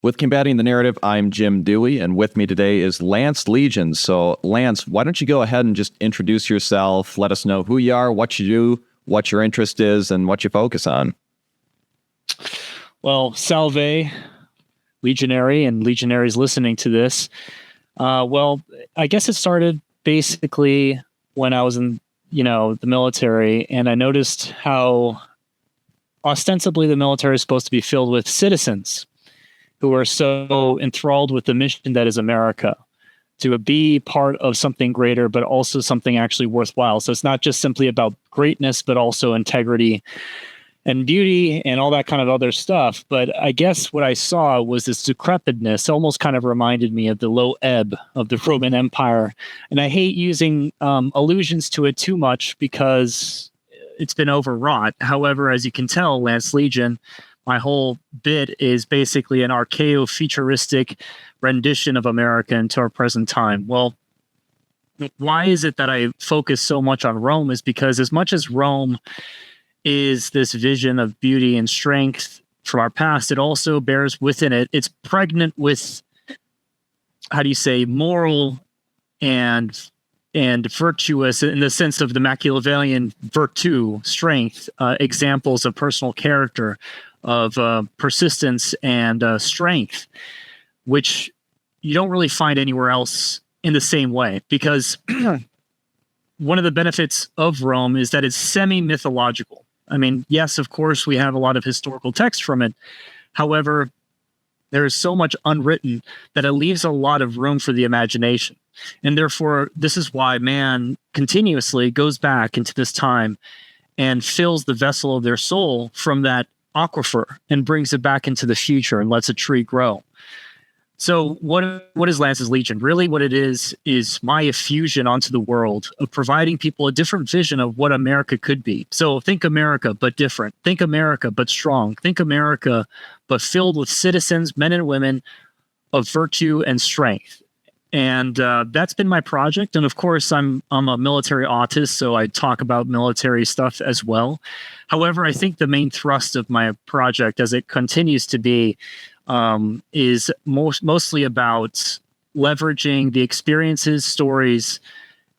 With Combating the Narrative, I'm Jim Dewey, and with me today is Lance Legion. So, Lance, why don't you go ahead and just introduce yourself, let us know who you are, what you do, what your interest is, and what you focus on. Well, salve, legionary, and legionaries listening to this. Well, I guess it started basically when I was in, the military, and I noticed how ostensibly the military is supposed to be filled with citizens who are so enthralled with the mission that is America, to be part of something greater, but also something actually worthwhile. So it's not just simply about greatness, but also integrity and beauty and all that kind of other stuff. But I guess what I saw was this decrepitness, almost kind of reminded me of the low ebb of the Roman Empire. And I hate using allusions to it too much because it's been overwrought. However, as you can tell, Lance Legion, my whole bit is basically an archaeo-futuristic rendition of America into our present time. Well, why is it that I focus so much on Rome is because as much as Rome is this vision of beauty and strength from our past, it also bears within it, it's pregnant with, moral and virtuous in the sense of the Machiavellian virtue, strength, examples of personal character, of persistence and strength, which you don't really find anywhere else in the same way. Because one of the benefits of Rome is that it's semi-mythological. I mean, yes, of course, we have a lot of historical text from it. However, there is so much unwritten that it leaves a lot of room for the imagination. And therefore, this is why man continuously goes back into this time and fills the vessel of their soul from that aquifer and brings it back into the future and lets a tree grow. So what is Lance's Legion? Really what it is my effusion onto the world of providing people a different vision of what America could be. So think America, but different. Think America, but strong. Think America, but filled with citizens, men and women of virtue and strength. And that's been my project. And of course, I'm a military autist, so I talk about military stuff as well. However, I think the main thrust of my project, as it continues to be, is mostly about leveraging the experiences, stories,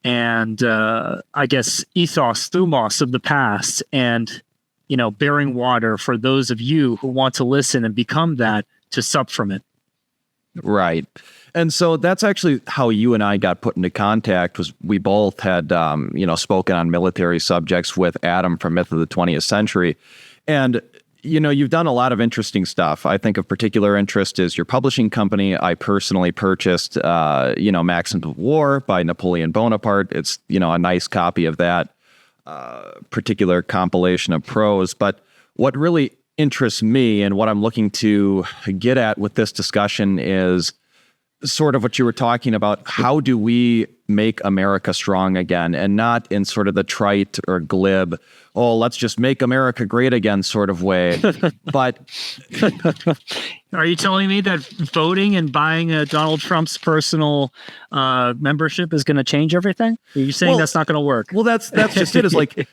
and I guess ethos, thumos of the past, and bearing water for those of you who want to listen and become that to sup from it. Right. And so that's actually how you and I got put into contact. Was we both had, spoken on military subjects with Adam from Myth of the 20th Century. And, you've done a lot of interesting stuff. I think of particular interest is your publishing company. I personally purchased, Maxims of War by Napoleon Bonaparte. It's, a nice copy of that particular compilation of prose. But what really interests me and what I'm looking to get at with this discussion is sort of what you were talking about. How do we make America strong again, and not in sort of the trite or glib, oh, let's just make America great again sort of way. But are you telling me that voting and buying Donald Trump's personal membership is going to change everything? Are you saying that's not going to work? Well, that's just it. Is like,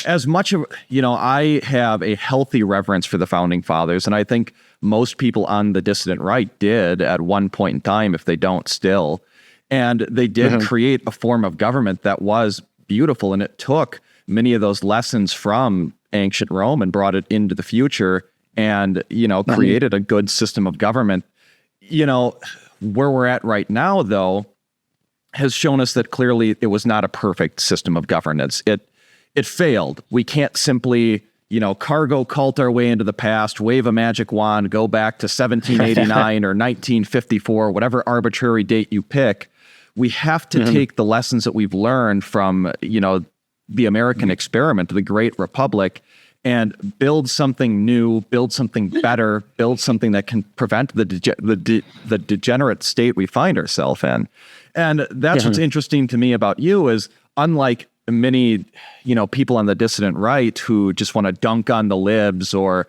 as much of, I have a healthy reverence for the founding fathers, and I think most people on the dissident right did at one point in time, if they don't still. And they did create a form of government that was beautiful, and it took many of those lessons from ancient Rome and brought it into the future and, created a good system of government. Where we're at right now, though, has shown us that clearly it was not a perfect system of governance. It failed. We can't simply, cargo cult our way into the past, wave a magic wand, go back to 1789 or 1954, whatever arbitrary date you pick. We have to take the lessons that we've learned from, the American experiment, the Great Republic, and build something new, build something better, build something that can prevent the degenerate state we find ourselves in. And that's what's interesting to me about you is, unlike many, people on the dissident right who just want to dunk on the libs or,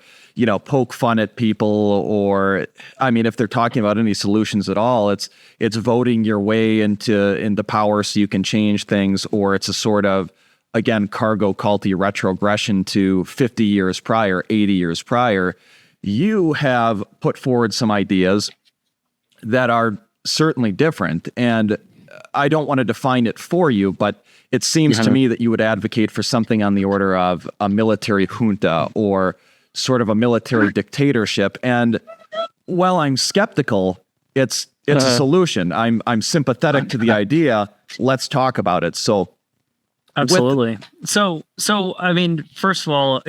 poke fun at people, or, if they're talking about any solutions at all, it's voting your way into power so you can change things, or it's a sort of, again, cargo culty retrogression to 50 years prior, 80 years prior. You have put forward some ideas that are certainly different, and I don't want to define it for you, but it seems to me that you would advocate for something on the order of a military junta or sort of a military dictatorship. And while I'm skeptical, it's a solution. I'm sympathetic to the idea. Let's talk about it. So absolutely. So I mean, first of all,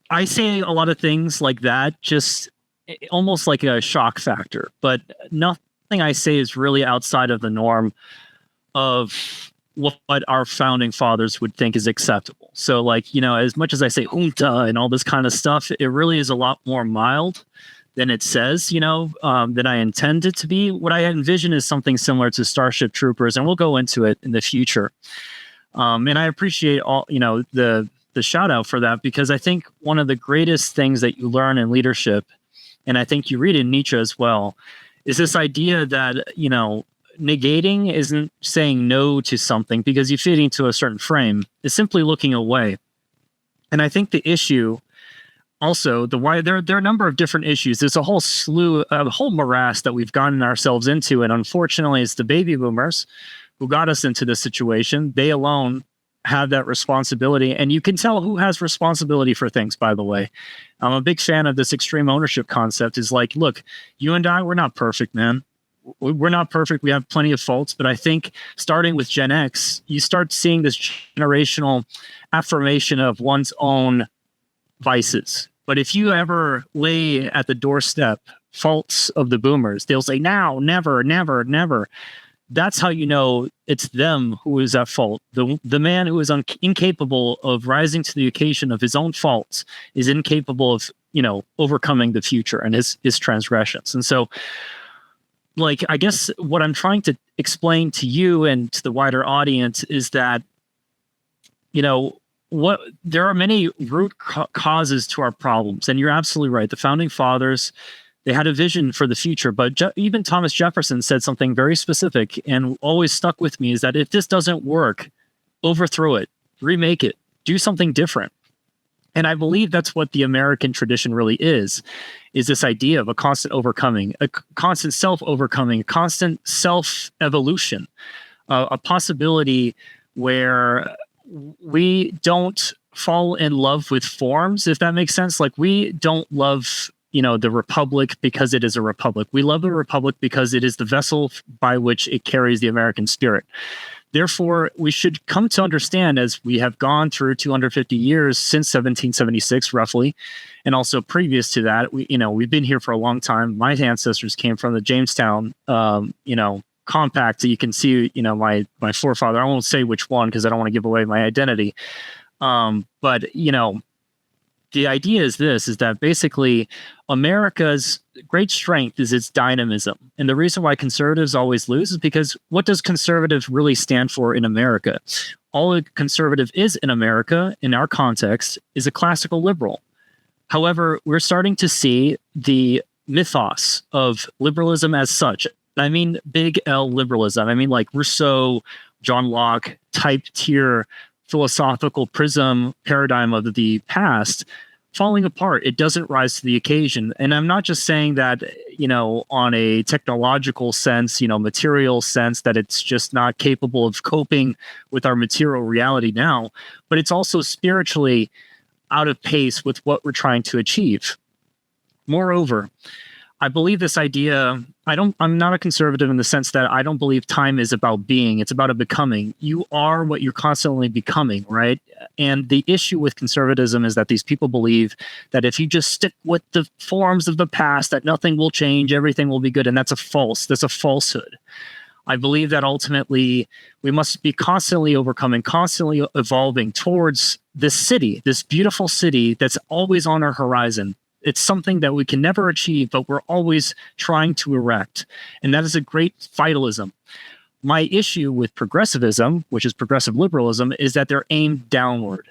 I say a lot of things like that, just almost like a shock factor, but nothing I say is really outside of the norm of what our founding fathers would think is acceptable. So like, as much as I say junta and all this kind of stuff, it really is a lot more mild than it says, than I intend it to be. What I envision is something similar to Starship Troopers, and we'll go into it in the future. And I appreciate all, the shout out for that, because I think one of the greatest things that you learn in leadership, and I think you read in Nietzsche as well, is this idea that, negating isn't saying no to something because you fit into a certain frame. It's simply looking away. And I think the issue also, there are a number of different issues. There's a whole morass that we've gotten ourselves into. And unfortunately, it's the baby boomers who got us into this situation. They alone have that responsibility. And you can tell who has responsibility for things, by the way. I'm a big fan of this extreme ownership concept. Is like, look, you and I, we're not perfect, man. We're not perfect. We have plenty of faults. But I think starting with Gen X, you start seeing this generational affirmation of one's own vices. But if you ever lay at the doorstep faults of the boomers, they'll say, now, never, never, never. That's how you know it's them who is at fault. The man who is incapable of rising to the occasion of his own faults is incapable of, overcoming the future and his transgressions. And so, like, I guess what I'm trying to explain to you and to the wider audience is that, there are many root causes to our problems. And you're absolutely right. The founding fathers, they had a vision for the future, but even Thomas Jefferson said something very specific and always stuck with me, is that if this doesn't work, overthrow it, remake it, do something different. And I believe that's what the American tradition really is this idea of a constant overcoming, a constant self-overcoming, a constant self-evolution, a possibility where we don't fall in love with forms, if that makes sense. Like, we don't love the republic because it is a republic. We love the republic because it is the vessel by which it carries the American spirit. Therefore, we should come to understand, as we have gone through 250 years since 1776, roughly, and also previous to that, we've been here for a long time. My ancestors came from the Jamestown, compact. So you can see, my forefather. I won't say which one because I don't want to give away my identity. But the idea is that basically America's great strength is its dynamism. And the reason why conservatives always lose is because what does conservative really stand for in America? All a conservative is in America, in our context, is a classical liberal. However, we're starting to see the mythos of liberalism as such. I mean, big L liberalism. I mean, like Rousseau, John Locke type tier philosophical prism paradigm of the past falling apart. It doesn't rise to the occasion. And I'm not just saying that, on a technological sense, material sense, that it's just not capable of coping with our material reality now, but it's also spiritually out of pace with what we're trying to achieve. Moreover, I believe this idea, I'm not a conservative in the sense that I don't believe time is about being, it's about a becoming. You are what you're constantly becoming, right? And the issue with conservatism is that these people believe that if you just stick with the forms of the past, that nothing will change, everything will be good. And that's a falsehood. I believe that ultimately we must be constantly overcoming, constantly evolving towards this city, this beautiful city that's always on our horizon. It's something that we can never achieve, but we're always trying to erect. And that is a great vitalism. My issue with progressivism, which is progressive liberalism, is that they're aimed downward.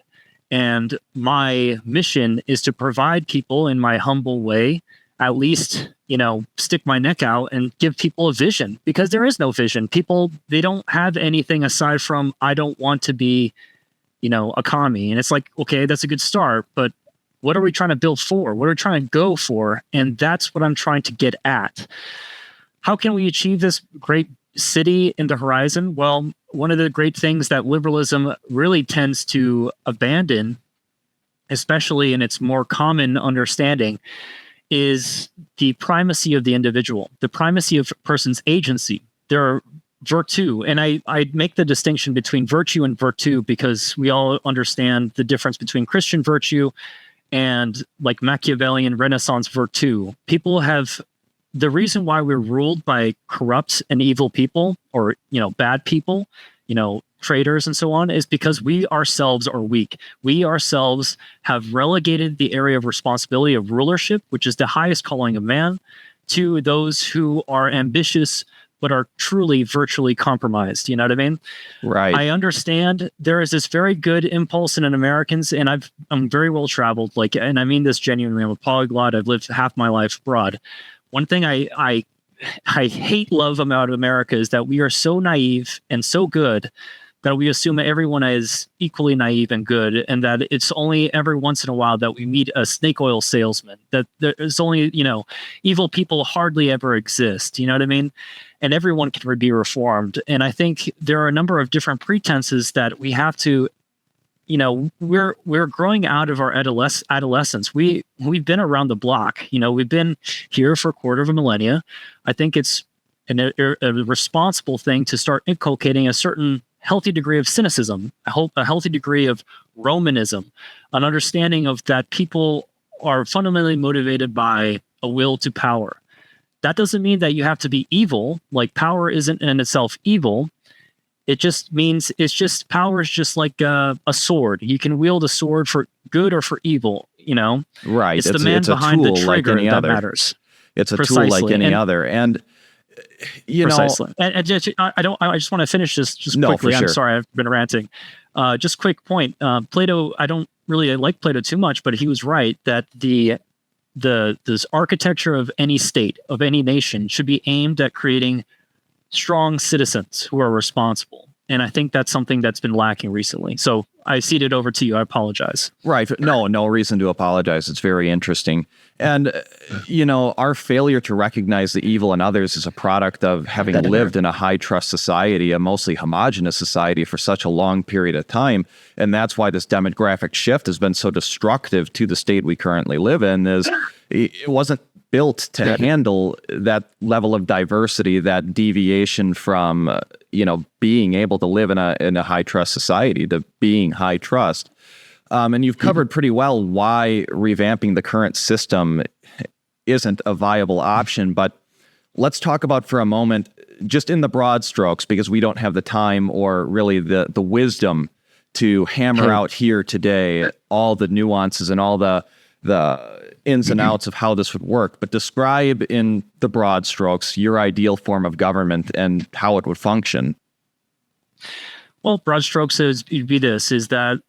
And my mission is to provide people, in my humble way, at least, stick my neck out and give people a vision, because there is no vision. People, they don't have anything aside from, I don't want to be, a commie. And it's like, okay, that's a good start, but What are we trying to build for? What are we trying to go for? And that's what I'm trying to get at. How can we achieve this great city in the horizon? Well, one of the great things that liberalism really tends to abandon, especially in its more common understanding, is the primacy of the individual, the primacy of a person's agency. There are virtue, and I make the distinction between virtue and virtue because we all understand the difference between Christian virtue and like Machiavellian Renaissance virtue. People have the reason why we're ruled by corrupt and evil people, or bad people, traitors and so on, is because we ourselves are weak. We ourselves have relegated the area of responsibility of rulership, which is the highest calling of man, to those who are ambitious but are truly virtually compromised. You know what I mean? Right. I understand there is this very good impulse in Americans, and I'm very well traveled. And I mean this genuinely. I'm a polyglot. I've lived half my life abroad. One thing I love about America is that we are so naive and so good that we assume that everyone is equally naive and good, and that it's only every once in a while that we meet a snake oil salesman, that there's only, evil people hardly ever exist. You know what I mean? And everyone can be reformed. And I think there are a number of different pretenses that we have to, we're growing out of our adolescence. We've been around the block. We've been here for a quarter of a millennia. I think it's a responsible thing to start inculcating a certain healthy degree of cynicism, a healthy degree of Romanism, an understanding of that people are fundamentally motivated by a will to power. That doesn't mean that you have to be evil. Like, power isn't in itself evil. It just means power is just like a sword. You can wield a sword for good or for evil, Right. It's the man behind the trigger that matters. It's a tool like any other. And precisely. And I just want to finish this just quickly. For sure. I'm sorry, I've been ranting. Just quick point. Plato, I don't really like Plato too much, but he was right that this architecture of any state, of any nation, should be aimed at creating strong citizens who are responsible. And I think that's something that's been lacking recently. So I cede it over to you. I apologize. Right. No reason to apologize. It's very interesting. And, our failure to recognize the evil in others is a product of having lived in a high trust society, a mostly homogenous society for such a long period of time. And that's why this demographic shift has been so destructive to the state we currently live in, is it wasn't built to handle that level of diversity, that deviation from, being able to live in a high trust society to being high trust. And you've covered pretty well why revamping the current system isn't a viable option. But let's talk about for a moment, just in the broad strokes, because we don't have the time or really the wisdom to hammer out here today all the nuances and all the ins and outs of how this would work. But describe in the broad strokes your ideal form of government and how it would function. Well, broad strokes is that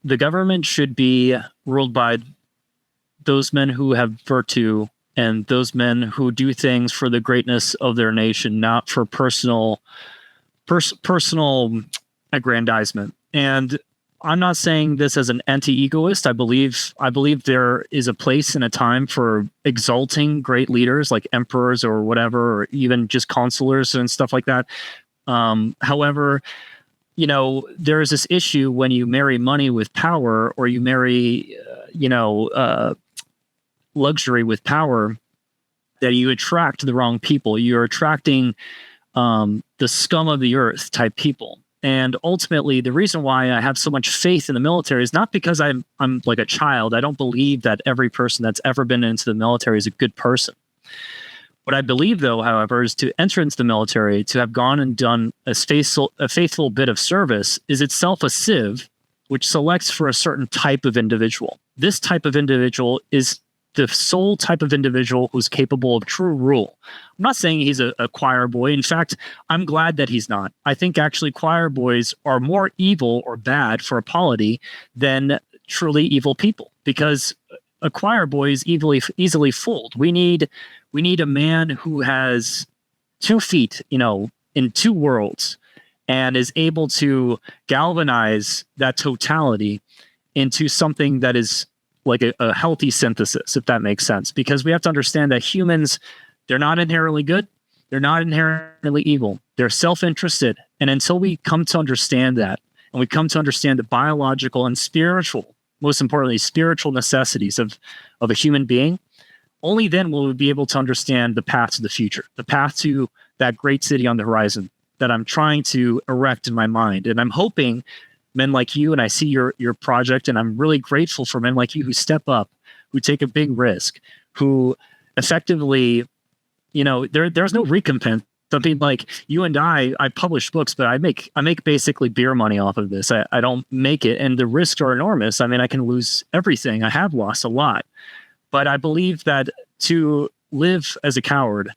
the government should be ruled by those men who have virtue and those men who do things for the greatness of their nation, not for personal aggrandizement. And I'm not saying this as an anti-egoist. I believe there is a place and a time for exalting great leaders like emperors or whatever, or even just consulars and stuff like that. However, there is this issue when you marry money with power, or you marry, luxury with power, that you attract the wrong people. You're attracting the scum of the earth type people. And ultimately, the reason why I have so much faith in the military is not because I'm like a child. I don't believe that every person that's ever been into the military is a good person. What I believe, though, however, is to enter into the military, to have gone and done a faithful bit of service, is itself a sieve which selects for a certain type of individual. This type of individual is the sole type of individual who's capable of true rule. I'm not saying he's a choir boy. In fact, I'm glad that he's not. I think actually choir boys are more evil or bad for a polity than truly evil people, because a choir boy is easily fooled. We need a man who has 2 feet, in 2 worlds, and is able to galvanize that totality into something that is like a healthy synthesis, if that makes sense, because we have to understand that humans, they're not inherently good. They're not inherently evil. They're self-interested. And until we come to understand that, and we come to understand the biological and spiritual, most importantly, spiritual necessities of a human being, only then will we be able to understand the path to the future, the path to that great city on the horizon that I'm trying to erect in my mind. And I'm hoping men like you, and I see your project, and I'm really grateful for men like you who step up, who take a big risk, who effectively, there's no recompense. Something like you and I publish books, but I make basically beer money off of this. I don't make it, and the risks are enormous. I mean, I can lose everything. I have lost a lot, but I believe that to live as a coward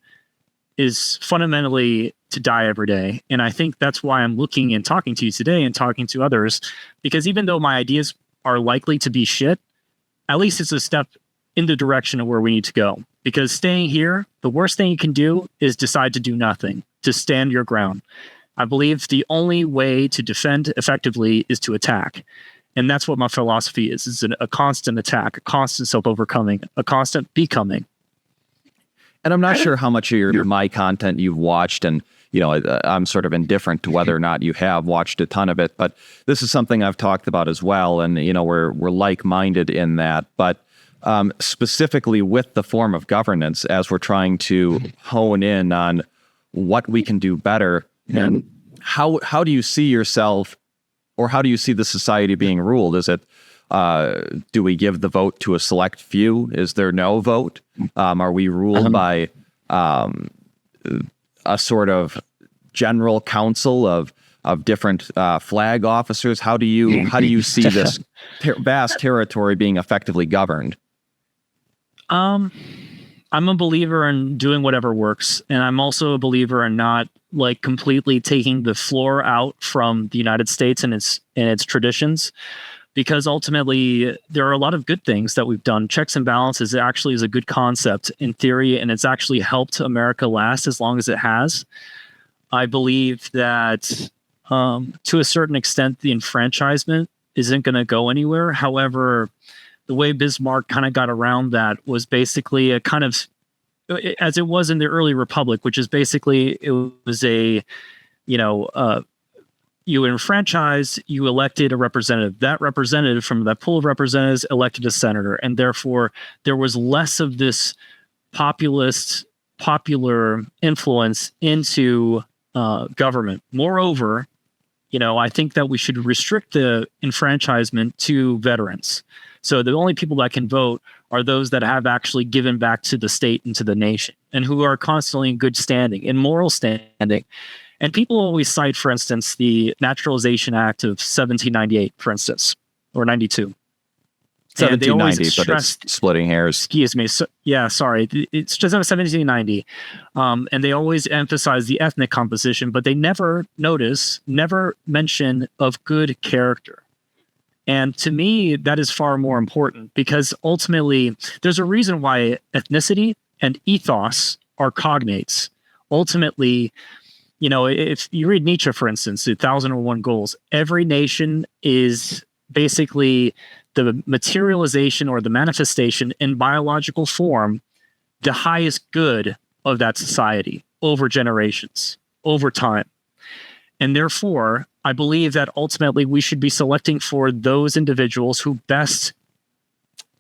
is fundamentally to die every day. And I think that's why I'm looking and talking to you today and talking to others, because even though my ideas are likely to be shit, at least it's a step in the direction of where we need to go. Because staying here, the worst thing you can do is decide to do nothing, to stand your ground. I believe the only way to defend effectively is to attack. And that's what my philosophy is. It's a constant attack, a constant self-overcoming, a constant becoming. And I'm not sure how much of my content you've watched, and I'm sort of indifferent to whether or not you have watched a ton of it, but this is something I've talked about as well, and we're like-minded in that. But specifically with the form of governance, as we're trying to hone in on what we can do better, and how do you see yourself, or how do you see the society being ruled? Is it do we give the vote to a select few? Is there no vote? Are we ruled by a sort of general council of different flag officers? How do you see this vast territory being effectively governed? I'm a believer in doing whatever works, and I'm also a believer in not like completely taking the floor out from the United States and its traditions. Because ultimately, there are a lot of good things that we've done. Checks and balances actually is a good concept in theory, and it's actually helped America last as long as it has. I believe that to a certain extent, the enfranchisement isn't going to go anywhere. However, the way Bismarck kind of got around that was basically a kind of, as it was in the early republic, which is basically, it was you enfranchised, you elected a representative. That representative from that pool of representatives elected a senator. And therefore, there was less of this popular influence into government. Moreover, I think that we should restrict the enfranchisement to veterans. So the only people that can vote are those that have actually given back to the state and to the nation, and who are constantly in good standing, in moral standing. And people always cite, for instance, the Naturalization Act of 1798, for instance, or 92. 1790, but it's splitting hairs. Excuse me. So, yeah, sorry. It's just 1790. And they always emphasize the ethnic composition, but they never mention of good character. And to me, that is far more important, because ultimately, there's a reason why ethnicity and ethos are cognates. Ultimately, if you read Nietzsche, for instance, the 1001 Goals, every nation is basically the materialization or the manifestation in biological form, the highest good of that society over generations, over time. And therefore, I believe that ultimately we should be selecting for those individuals who best,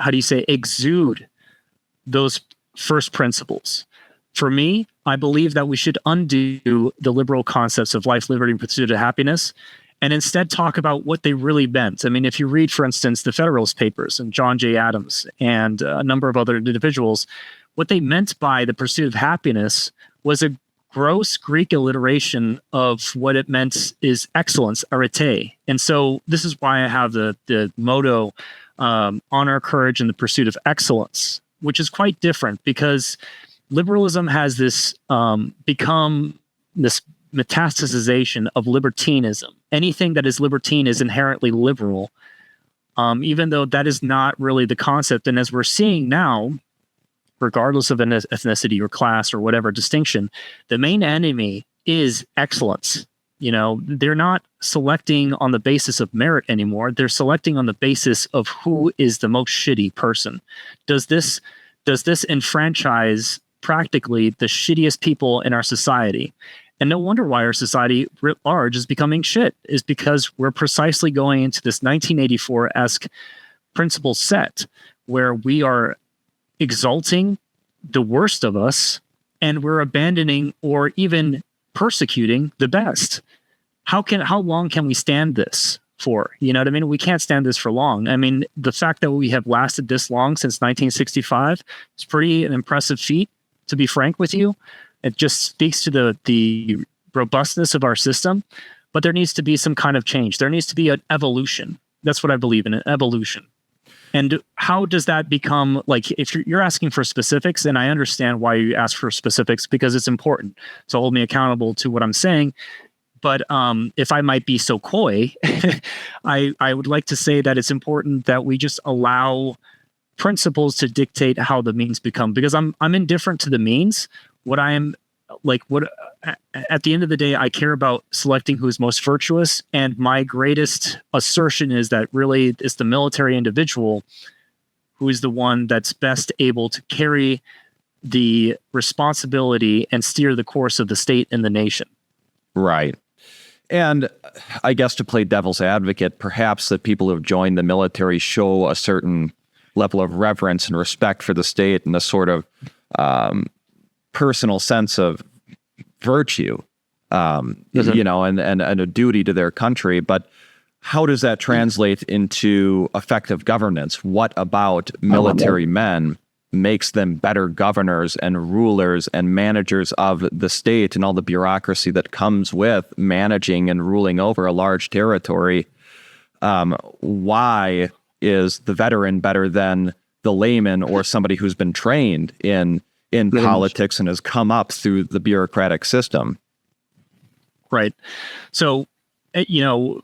exude those first principles. For me, I believe that we should undo the liberal concepts of life, liberty, and pursuit of happiness, and instead talk about what they really meant. I mean, if you read, for instance, the Federalist Papers and John J. Adams and a number of other individuals, what they meant by the pursuit of happiness was a gross Greek alliteration of what it meant is excellence, arete. And so this is why I have the motto, honor, courage, and the pursuit of excellence, which is quite different, because liberalism has this become this metastasization of libertinism. Anything that is libertine is inherently liberal, even though that is not really the concept. And as we're seeing now, regardless of an ethnicity or class or whatever distinction, the main enemy is excellence. They're not selecting on the basis of merit anymore. They're selecting on the basis of who is the most shitty person. Does this enfranchise practically the shittiest people in our society? And no wonder why our society writ large is becoming shit, is because we're precisely going into this 1984-esque principle set where we are exalting the worst of us and we're abandoning or even persecuting the best. How long can we stand this for? You know what I mean? We can't stand this for long. I mean, the fact that we have lasted this long since 1965 is pretty an impressive feat, to be frank with you. It just speaks to the robustness of our system, but there needs to be some kind of change. There needs to be an evolution. That's what I believe in, an evolution. And how does that become, like, if you're asking for specifics, and I understand why you ask for specifics, because it's important to hold me accountable to what I'm saying. But if I might be so coy, I would like to say that it's important that we just allow principles to dictate how the means become, because I'm indifferent to the means. At the end of the day, I care about selecting who's most virtuous. And my greatest assertion is that really it's the military individual who is the one that's best able to carry the responsibility and steer the course of the state and the nation. Right. And I guess to play devil's advocate, perhaps that people who have joined the military show a certain level of reverence and respect for the state and a sort of personal sense of virtue, and a duty to their country. But how does that translate into effective governance? What about military men makes them better governors and rulers and managers of the state and all the bureaucracy that comes with managing and ruling over a large territory? Why is the veteran better than the layman or somebody who's been trained in politics and has come up through the bureaucratic system? Right. So,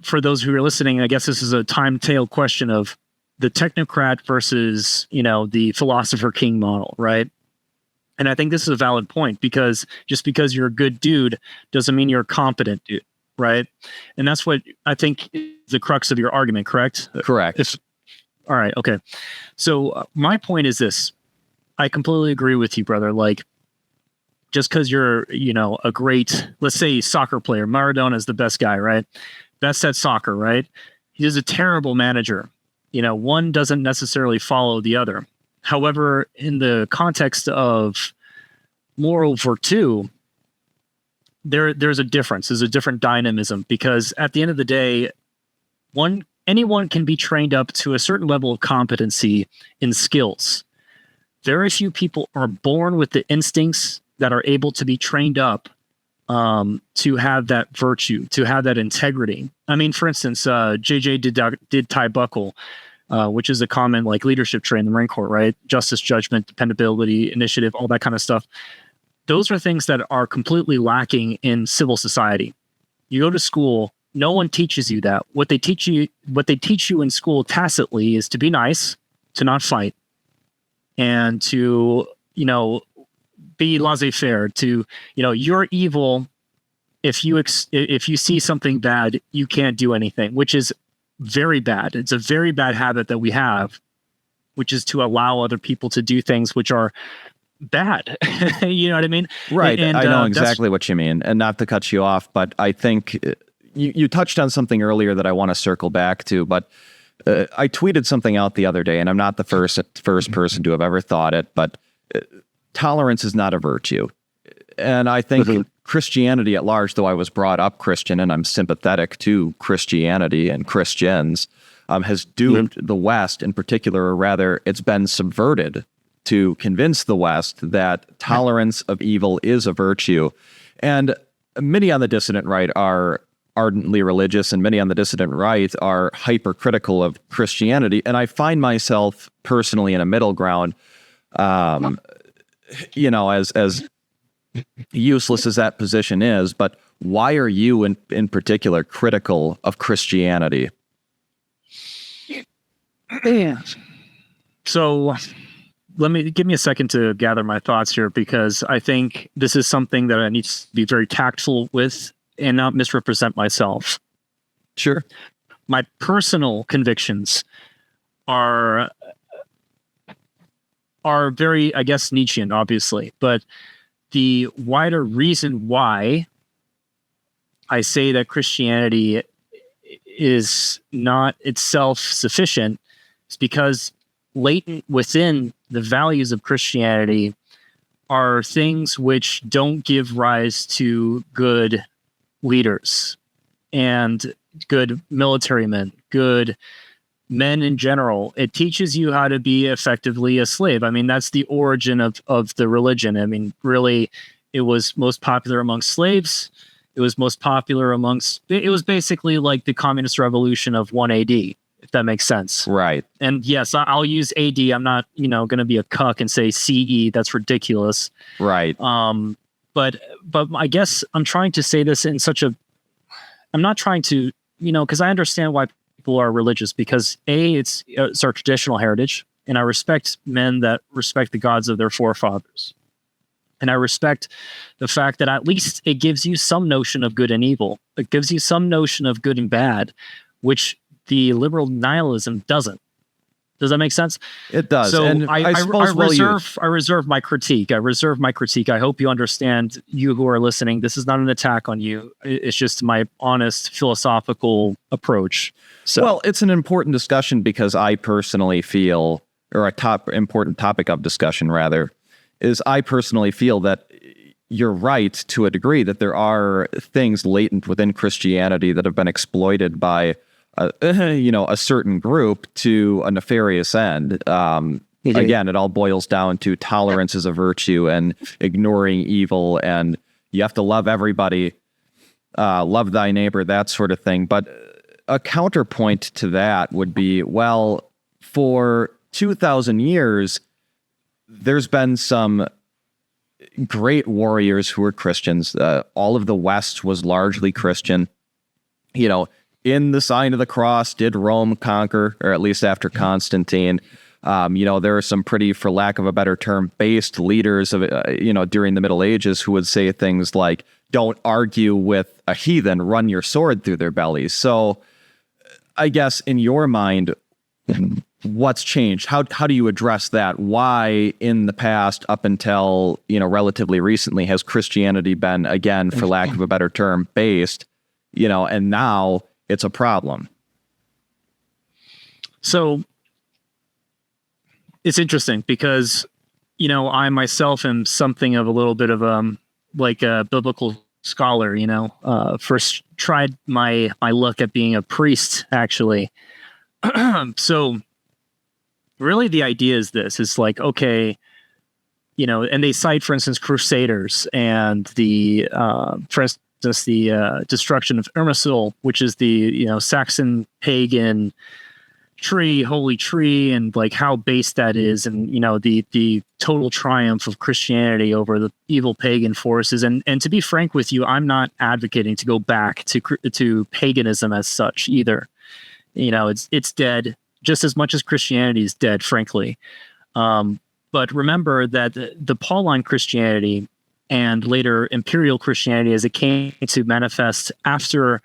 for those who are listening, I guess this is a time-tailed question of the technocrat versus, the philosopher king model, right? And I think this is a valid point, because just because you're a good dude doesn't mean you're a competent dude, right? And that's what I think is the crux of your argument, correct? Correct. All right. Okay. So my point is this. I completely agree with you, brother. Like, just because you're, a great, let's say, soccer player, Maradona is the best guy, right? Best at soccer, right? He's a terrible manager. One doesn't necessarily follow the other. However, in the context of moral virtue, there's a difference. There's a different dynamism, because at the end of the day, anyone can be trained up to a certain level of competency in skills. Very few people are born with the instincts that are able to be trained up to have that virtue, to have that integrity. I mean, for instance, JJ did tie buckle, which is a common leadership trait in the Marine Corps, right? Justice, judgment, dependability, initiative, all that kind of stuff. Those are things that are completely lacking in civil society. You go to school, no one teaches you that. What they teach you in school tacitly is to be nice, to not fight, and to, be laissez-faire, to, you're evil. If you see something bad, you can't do anything, which is very bad. It's a very bad habit that we have, which is to allow other people to do things which are bad. You know what I mean? Right. And I know exactly what you mean. And not to cut you off, but I think you touched on something earlier that I want to circle back to, but I tweeted something out the other day, and I'm not the first person to have ever thought it, but tolerance is not a virtue. And I think Christianity at large, though I was brought up Christian and I'm sympathetic to Christianity and Christians, has duped the West in particular, or rather it's been subverted to convince the West that tolerance of evil is a virtue. And many on the dissident right are ardently religious, and many on the dissident right are hypercritical of Christianity. And I find myself personally in a middle ground, as useless as that position is. But why are you in particular critical of Christianity? So give me a second to gather my thoughts here, because I think this is something that I need to be very tactful with misrepresent myself. Sure. My personal convictions are very, I guess, Nietzschean, obviously, but the wider reason why I say that Christianity is not itself sufficient is because latent within the values of Christianity are things which don't give rise to good leaders and good military men, good men in general. It teaches you how to be effectively a slave. I mean, that's the origin of the religion. I mean, really, it was most popular amongst slaves. It was most popular it was basically like the communist revolution of 1 AD, if that makes sense. Right. And yes, I'll use AD. I'm not, going to be a cuck and say CE. That's ridiculous. Right. But I guess I'm trying to say this I'm not trying to, because I understand why people are religious, because it's our traditional heritage, and I respect men that respect the gods of their forefathers. And I respect the fact that at least it gives you some notion of good and evil. It gives you some notion of good and bad, which the liberal nihilism doesn't. Does that make sense? It does. So and I reserve my critique. I hope you understand, you who are listening. This is not an attack on you. It's just my honest philosophical approach. So, well, it's an important discussion because I personally feel, or important topic of discussion rather, is I personally feel that you're right to a degree that there are things latent within Christianity that have been exploited by a certain group to a nefarious end. Again, it all boils down to tolerance as a virtue and ignoring evil, and you have to love everybody, love thy neighbor, that sort of thing. But a counterpoint to that would be, well, for 2,000 years, there's been some great warriors who were Christians. All of the West was largely Christian. In the sign of the cross, did Rome conquer, or at least after Constantine? There are some pretty, for lack of a better term, based leaders of, during the Middle Ages who would say things like, don't argue with a heathen, run your sword through their bellies. So I guess in your mind, what's changed? How do you address that? Why in the past, up until, relatively recently, has Christianity been, again, for lack of a better term, based, and now it's a problem? So it's interesting because, I myself am something of a little bit of like a biblical scholar, first tried my luck at being a priest, actually. So really the idea is this, is like, okay, and they cite, for instance, Crusaders and the destruction of Irminsul, which is the, Saxon pagan holy tree, and like how base that is, and the total triumph of Christianity over the evil pagan forces. And to be frank with you, I'm not advocating to go back to paganism as such either. It's dead just as much as Christianity is dead, frankly. But remember that the Pauline Christianity and later imperial Christianity, as it came to manifest after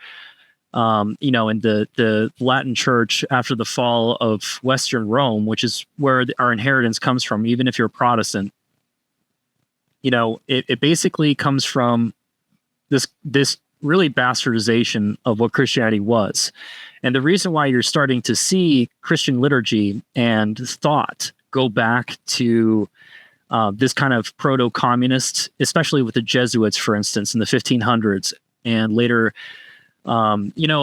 in the Latin Church after the fall of Western Rome, which is where our inheritance comes from, even if you're Protestant, it basically comes from this really bastardization of what Christianity was. And the reason why you're starting to see Christian liturgy and thought go back to this kind of proto-communist, especially with the Jesuits, for instance, in the 1500s, and later a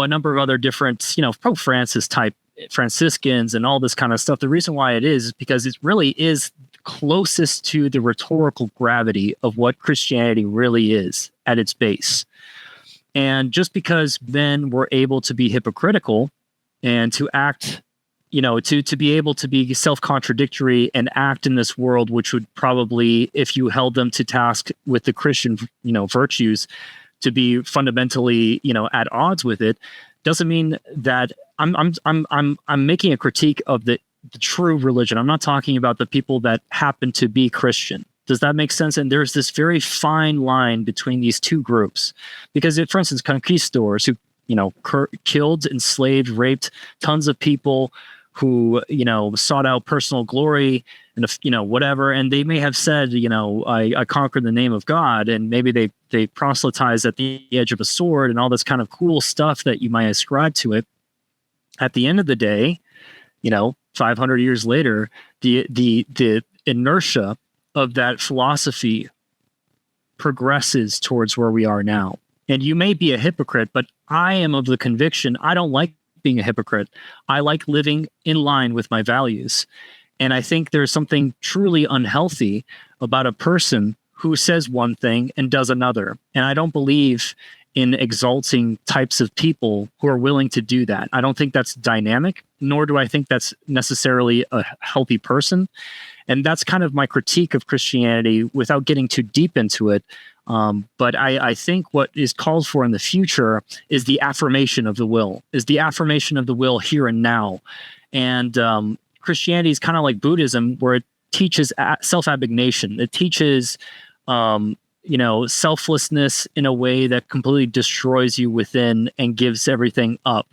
number of other different, Pope Francis type Franciscans and all this kind of stuff. The reason why it is because it really is closest to the rhetorical gravity of what Christianity really is at its base. And just because men were able to be hypocritical and to act, to be able to be self-contradictory and act in this world, which would probably, if you held them to task with the Christian, virtues, to be fundamentally, at odds with it, doesn't mean that I'm making a critique of the true religion. I'm not talking about the people that happen to be Christian. Does that make sense? And there's this very fine line between these two groups, because for instance, conquistadors who, killed, enslaved, raped tons of people, who, sought out personal glory and, whatever. And they may have said, I conquered the name of God, and maybe they proselytize at the edge of a sword and all this kind of cool stuff that you might ascribe to it. At the end of the day, 500 years later, the inertia of that philosophy progresses towards where we are now. And you may be a hypocrite, but I am of the conviction I don't like being a hypocrite. I like living in line with my values. And I think there's something truly unhealthy about a person who says one thing and does another. And I don't believe in exalting types of people who are willing to do that. I don't think that's dynamic, nor do I think that's necessarily a healthy person. And that's kind of my critique of Christianity without getting too deep into it. But I think what is called for in the future is the affirmation of the will, here and now. And Christianity is kind of like Buddhism, where it teaches self-abnegation. It teaches, selflessness in a way that completely destroys you within and gives everything up.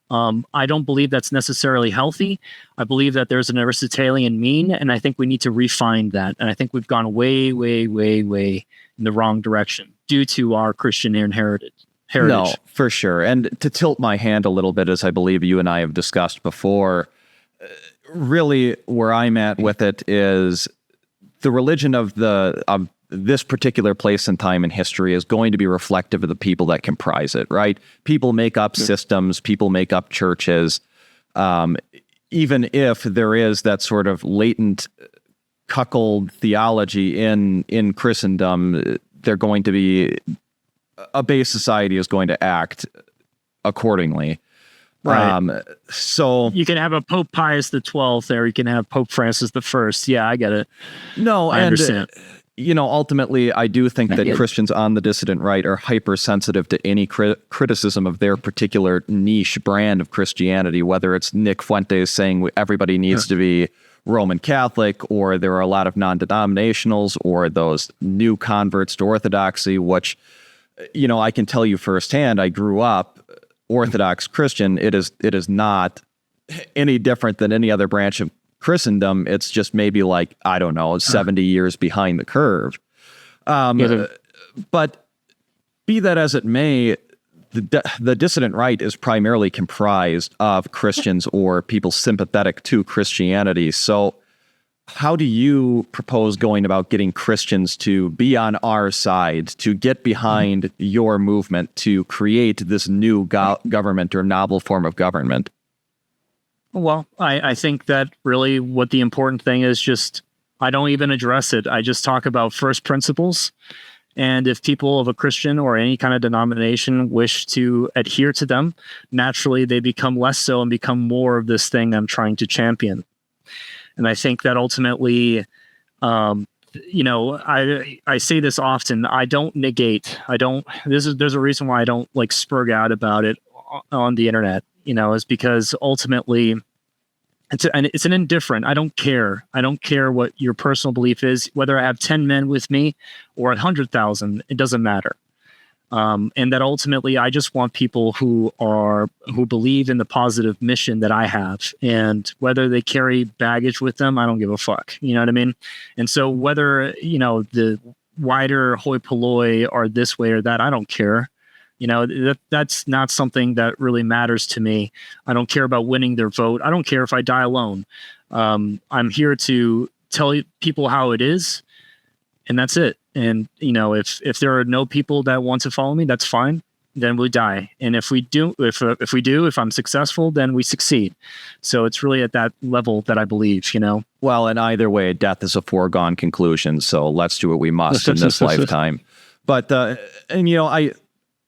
I don't believe that's necessarily healthy. I believe that there's an Aristotelian mean, and I think we need to refine that. And I think we've gone way, way, way, way in the wrong direction due to our Christian heritage. No, for sure. And to tilt my hand a little bit, as I believe you and I have discussed before, really where I'm at with it is the religion of this particular place and time in history is going to be reflective of the people that comprise it, right? People make up systems, people make up churches. Even if there is that sort of latent cuckold theology in Christendom, they're going to be, a base society is going to act accordingly. Right. So you can have a Pope Pius XII, or you can have Pope Francis I. Yeah, I get it. No, I understand. Ultimately, I do think that Christians on the dissident right are hypersensitive to any criticism of their particular niche brand of Christianity, whether it's Nick Fuentes saying everybody needs to be Roman Catholic, or there are a lot of non-denominationals, or those new converts to Orthodoxy, which, I can tell you firsthand, I grew up Orthodox Christian. It is not any different than any other branch of Christendom. It's just maybe 70 years behind the curve. But be that as it may, the dissident right is primarily comprised of Christians or people sympathetic to Christianity. So how do you propose going about getting Christians to be on our side, to get behind your movement, to create this new government or novel form of government? Well, I think that really what the important thing is, just I don't even address it. I just talk about first principles. And if people of a Christian or any kind of denomination wish to adhere to them, naturally they become less so and become more of this thing I'm trying to champion. And I think that ultimately, I say this often, I don't negate. There's a reason why I don't spurg out about it on the internet, is because ultimately it's an indifferent. I don't care. I don't care what your personal belief is, whether I have 10 men with me or 100,000, it doesn't matter. And that ultimately I just want people who believe in the positive mission that I have, and whether they carry baggage with them, I don't give a fuck. You know what I mean? And so whether, the wider hoi polloi are this way or that, I don't care. That's not something that really matters to me. I don't care about winning their vote. I don't care if I die alone. I'm here to tell people how it is, and that's it. And, if there are no people that want to follow me, that's fine. Then we die. And if if I'm successful, then we succeed. So it's really at that level that I believe, Well, and either way, death is a foregone conclusion. So let's do what we must in this lifetime. But,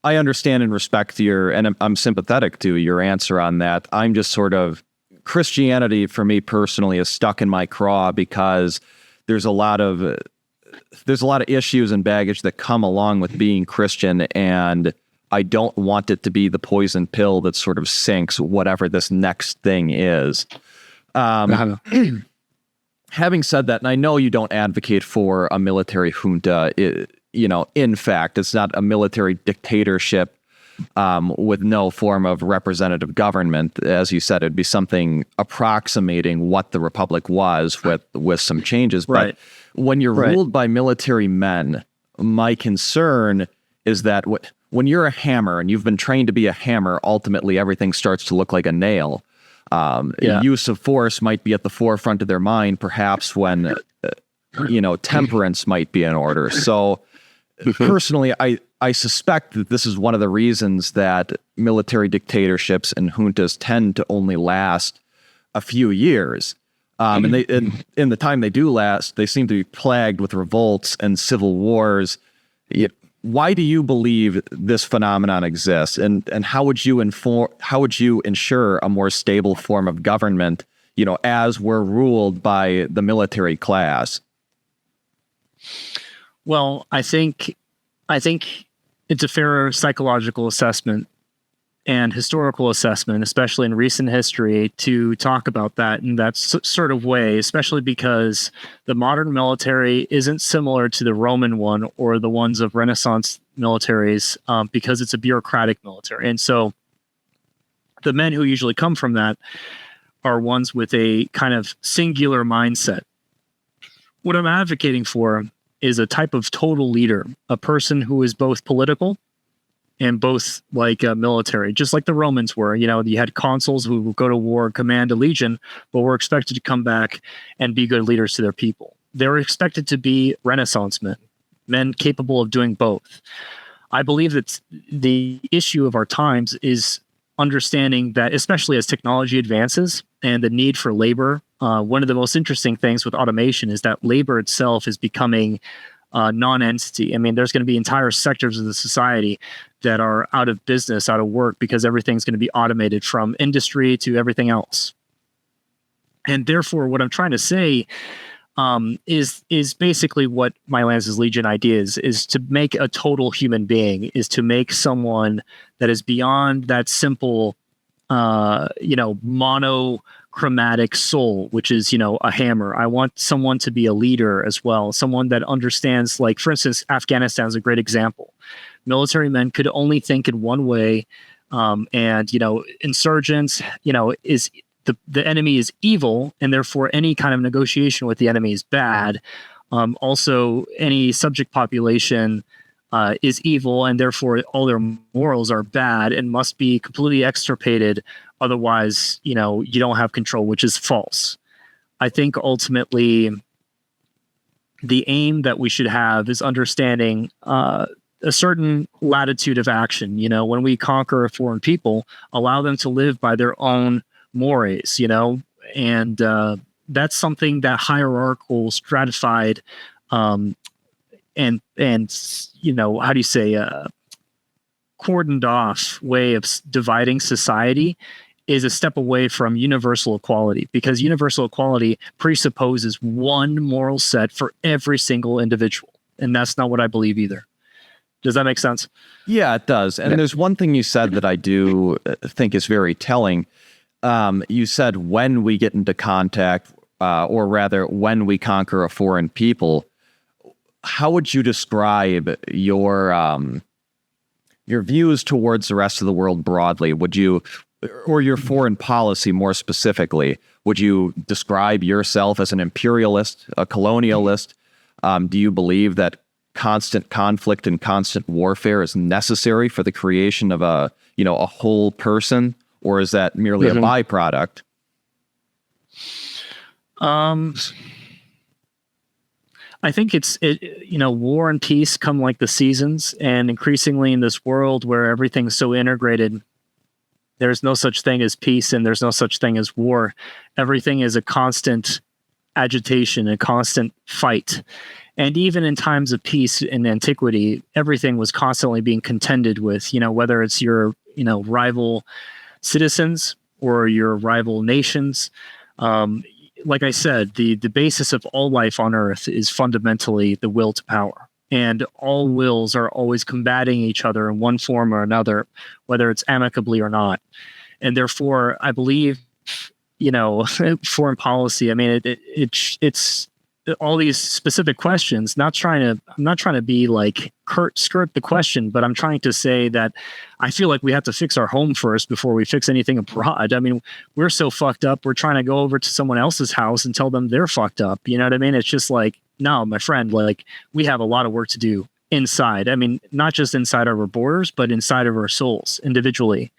I understand and respect and I'm sympathetic to your answer on that. I'm just sort of, Christianity for me personally is stuck in my craw because there's a lot of issues and baggage that come along with being Christian, and I don't want it to be the poison pill that sort of sinks whatever this next thing is. having said that, and I know you don't advocate for a military junta, in fact, it's not a military dictatorship with no form of representative government. As you said, it'd be something approximating what the republic was with some changes. Right. But when you're ruled by military men, my concern is that when you're a hammer and you've been trained to be a hammer, ultimately everything starts to look like a nail. Use of force might be at the forefront of their mind, perhaps when, temperance might be in order. So personally, I suspect that this is one of the reasons that military dictatorships and juntas tend to only last a few years. And in the time they do last, they seem to be plagued with revolts and civil wars. Why do you believe this phenomenon exists, and how would you ensure a more stable form of government, as we're ruled by the military class? Well, I think it's a fair psychological assessment and historical assessment, especially in recent history, to talk about that in that sort of way, especially because the modern military isn't similar to the Roman one or the ones of Renaissance militaries, because it's a bureaucratic military. And so the men who usually come from that are ones with a kind of singular mindset. What I'm advocating for is a type of total leader, a person who is both political and both military, just like the Romans were. You had consuls who would go to war, command a legion, but were expected to come back and be good leaders to their people. They were expected to be Renaissance men capable of doing both. I believe that the issue of our times is understanding that, especially as technology advances and the need for labor, one of the most interesting things with automation is that labor itself is becoming non-entity. I mean, there's going to be entire sectors of the society that are out of business, out of work, because everything's going to be automated, from industry to everything else. And therefore, what I'm trying to say is basically what my Lance's Legion idea is to make a total human being, is to make someone that is beyond that simple, monochromatic soul, which is, a hammer. I want someone to be a leader as well, someone that understands, like, for instance, Afghanistan is a great example. Military men could only think in one way, and insurgents, is the enemy is evil, and therefore any kind of negotiation with the enemy is bad. Also, any subject population is evil, and therefore all their morals are bad and must be completely extirpated. Otherwise, you don't have control, which is false. I think ultimately the aim that we should have is understanding a certain latitude of action. When we conquer a foreign people, allow them to live by their own mores, and that's something that hierarchical, stratified, and how do you say, cordoned off way of dividing society is a step away from universal equality, because universal equality presupposes one moral set for every single individual, and that's not what I believe either. Does that make sense? Yeah, it does. And there's one thing you said that I do think is very telling. You said when we get into contact, or rather when we conquer a foreign people. How would you describe your views towards the rest of the world broadly? Would you, or your foreign policy more specifically, would you describe yourself as an imperialist, a colonialist? Do you believe that constant conflict and constant warfare is necessary for the creation of a whole person, or is that merely a byproduct? I think war and peace come like the seasons, and increasingly in this world where everything's so integrated, there's no such thing as peace and there's no such thing as war. Everything is a constant agitation, a constant fight. And even in times of peace in antiquity, everything was constantly being contended with, whether it's your, rival citizens or your rival nations. Like I said, the basis of all life on Earth is fundamentally the will to power. And all wills are always combating each other in one form or another, whether it's amicably or not. And therefore, I believe foreign policy. I mean, it's all these specific questions. I'm not trying to be like skirt the question, but I'm trying to say that I feel like we have to fix our home first before we fix anything abroad. I mean, we're so fucked up. We're trying to go over to someone else's house and tell them they're fucked up. You know what I mean? It's just like, no, my friend, like we have a lot of work to do inside. I mean, not just inside our borders, but inside of our souls individually.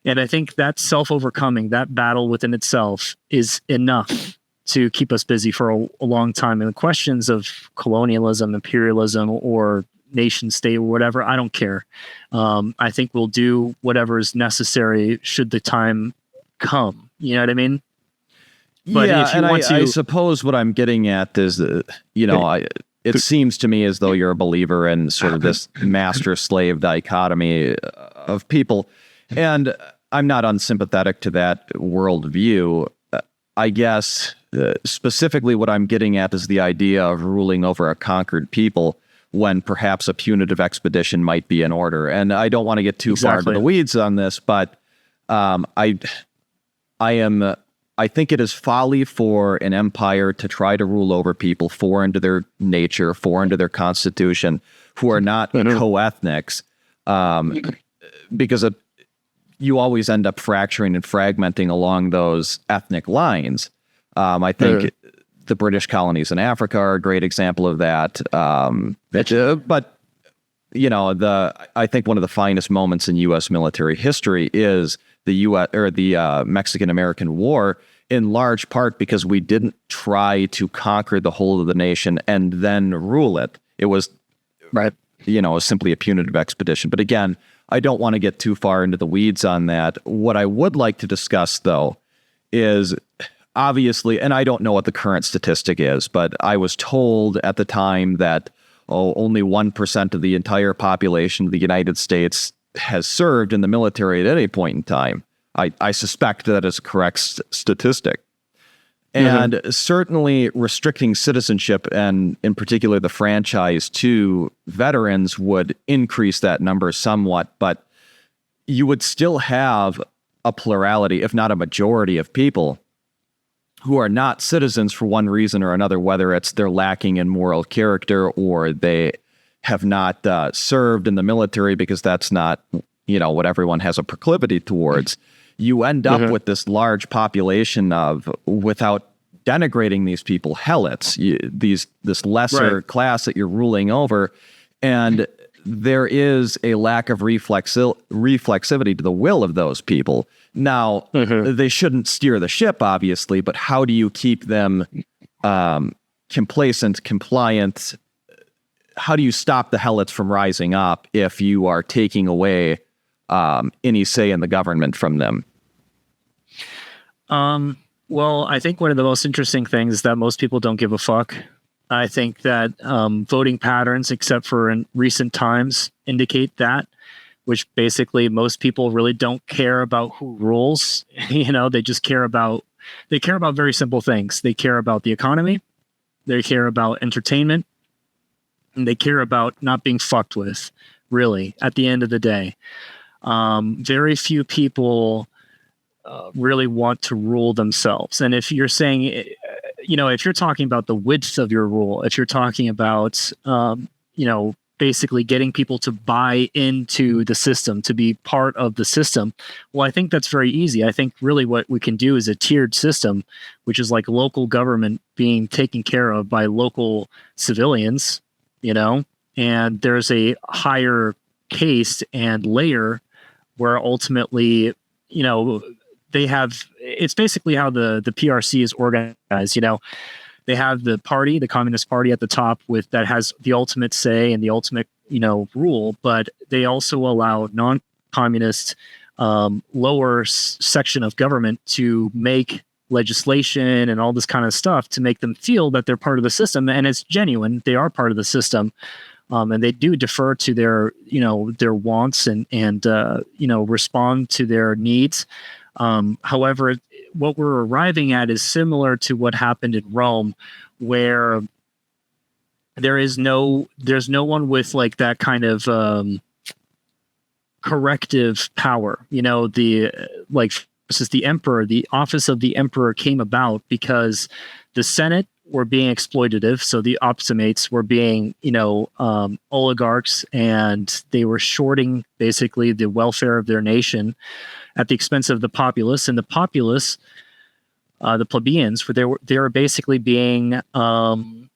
And I think that self-overcoming, that battle within itself is enough to keep us busy for a long time. And the questions of colonialism, imperialism, or nation state or whatever, I don't care. I think we'll do whatever is necessary should the time come. You know what I mean? But yeah, if you want I suppose what I'm getting at is, it seems to me as though you're a believer in sort of this master-slave dichotomy of people. And I'm not unsympathetic to that worldview. I guess specifically what I'm getting at is the idea of ruling over a conquered people when perhaps a punitive expedition might be in order. And I don't want to get too far into the weeds on this, but I think it is folly for an empire to try to rule over people foreign to their nature, foreign to their constitution, who are not co-ethnics, because you always end up fracturing and fragmenting along those ethnic lines. I think the British colonies in Africa are a great example of that. But I think one of the finest moments in U.S. military history is the Mexican-American War, in large part because we didn't try to conquer the whole of the nation and then rule it. It was simply a punitive expedition. But again, I don't want to get too far into the weeds on that. What I would like to discuss, though, is obviously, and I don't know what the current statistic is, but I was told at the time that only 1% of the entire population of the United States has served in the military at any point in time. I suspect that is a correct statistic. And certainly restricting citizenship, and in particular the franchise, to veterans would increase that number somewhat, but you would still have a plurality, if not a majority, of people who are not citizens for one reason or another, whether it's they're lacking in moral character or they have not served in the military because that's not, what everyone has a proclivity towards. You end up with this large population of, without denigrating these people, helots, this lesser class that you're ruling over. And there is a lack of reflexivity to the will of those people. Now, they shouldn't steer the ship, obviously, but how do you keep them complacent, compliant? How do you stop the helots from rising up if you are taking away any say in the government from them? Well, I think one of the most interesting things is that most people don't give a fuck. I think that voting patterns, except for in recent times, indicate that, which basically most people really don't care about who rules. They just care about very simple things. They care about the economy, they care about entertainment, and they care about not being fucked with, really, at the end of the day. Very few people really want to rule themselves. And if you're saying, if you're talking about the width of your rule, if you're talking about, basically getting people to buy into the system, to be part of the system, well, I think that's very easy. I think really what we can do is a tiered system, which is like local government being taken care of by local civilians, and there's a higher caste and layer where ultimately, they have, it's basically how the PRC is organized. They have the party, the Communist Party at the top that has the ultimate say and the ultimate, rule, but they also allow non-communist, lower section of government to make legislation and all this kind of stuff to make them feel that they're part of the system. And it's genuine. They are part of the system. And they do defer to their, their wants and respond to their needs. However, what we're arriving at is similar to what happened in Rome, where there's no one with like that kind of corrective power. The like versus the emperor, the office of the emperor came about because the Senate were being exploitative. So the optimates were being, oligarchs, and they were shorting basically the welfare of their nation at the expense of the populace. And the populace, the plebeians, they were basically being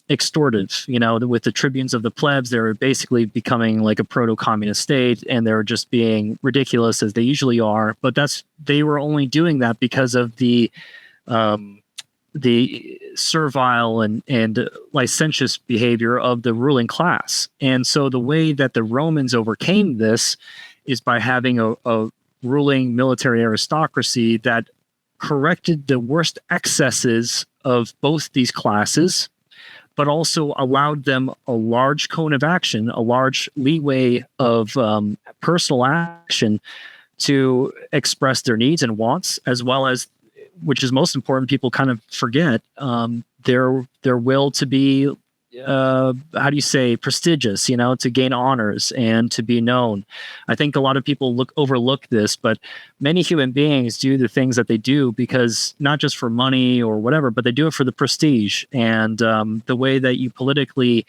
extorted. With the tribunes of the plebs, they were basically becoming like a proto-communist state, and they were just being ridiculous, as they usually are. But they were only doing that because of the servile and licentious behavior of the ruling class. And so the way that the Romans overcame this is by having a ruling military aristocracy that corrected the worst excesses of both these classes, but also allowed them a large cone of action, a large leeway of personal action to express their needs and wants, as well as, which is most important, people kind of forget, their will to be, prestigious, to gain honors and to be known. I think a lot of people overlook this, but many human beings do the things that they do because not just for money or whatever, but they do it for the prestige. And the way that you politically